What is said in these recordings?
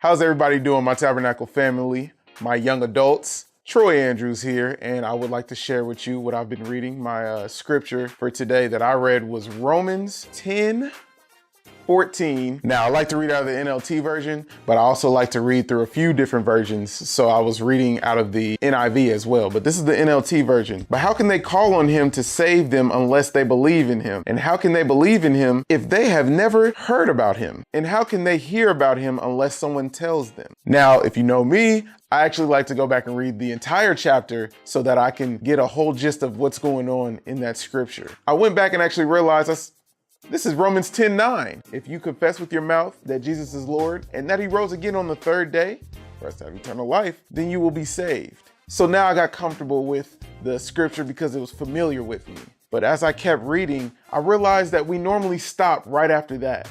How's everybody doing, my Tabernacle family, my young adults? Troy Andrews here, and I would like to share with you what I've been reading. My scripture for today that I read was Romans 10:14. Now, I like to read out of the NLT version, but I also like to read through a few different versions. So I was reading out of the NIV as well, but this is the NLT version. But how can they call on him to save them unless they believe in him? And how can they believe in him if they have never heard about him? And how can they hear about him unless someone tells them? Now, if you know me, I actually like to go back and read the entire chapter so that I can get a whole gist of what's going on in that scripture. I went back and actually realized this is Romans 10:9. If you confess with your mouth that Jesus is Lord and that he rose again on the third day for us to have eternal life, then you will be saved. So now I got comfortable with the scripture because it was familiar with me. But as I kept reading, I realized that we normally stop right after that.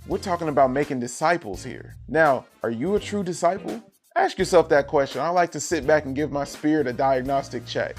We're talking about making disciples here. Now, are you a true disciple? Ask yourself that question. I like to sit back and give my spirit a diagnostic check.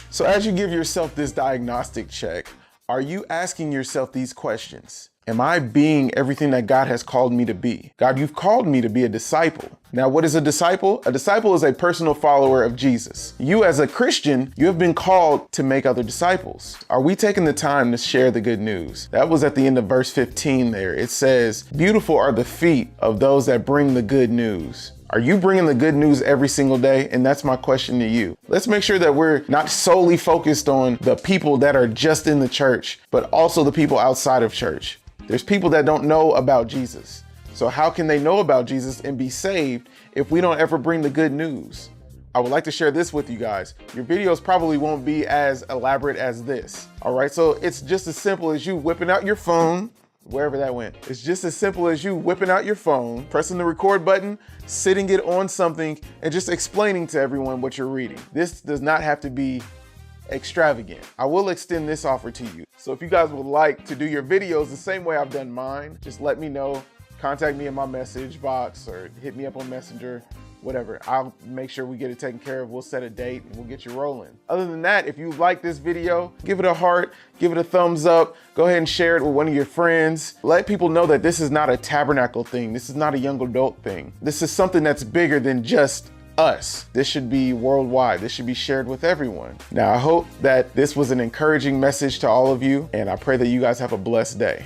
So as you give yourself this diagnostic check, are you asking yourself these questions? Am I being everything that God has called me to be? God, you've called me to be a disciple. Now, what is a disciple? A disciple is a personal follower of Jesus. You as a Christian, you have been called to make other disciples. Are we taking the time to share the good news? That was at the end of verse 15 there. It says, beautiful are the feet of those that bring the good news. Are you bringing the good news every single day? And that's my question to you. Let's make sure that we're not solely focused on the people that are just in the church, but also the people outside of church. There's people that don't know about Jesus. So how can they know about Jesus and be saved if we don't ever bring the good news? I would like to share this with you guys. Your videos probably won't be as elaborate as this. All right, so it's just as simple as you whipping out your phone, wherever that went. It's just as simple as you whipping out your phone, pressing the record button, sitting it on something, and just explaining to everyone what you're reading. This does not have to be extravagant. I will extend this offer to you. So if you guys would like to do your videos the same way I've done mine, just let me know. Contact me in my message box or hit me up on Messenger, whatever. I'll make sure we get it taken care of. We'll set a date and we'll get you rolling. Other than that, if you like this video, give it a heart, give it a thumbs up, go ahead and share it with one of your friends. Let people know that this is not a tabernacle thing. This is not a young adult thing. This is something that's bigger than just us. This should be worldwide. This should be shared with everyone. Now, I hope that this was an encouraging message to all of you, and I pray that you guys have a blessed day.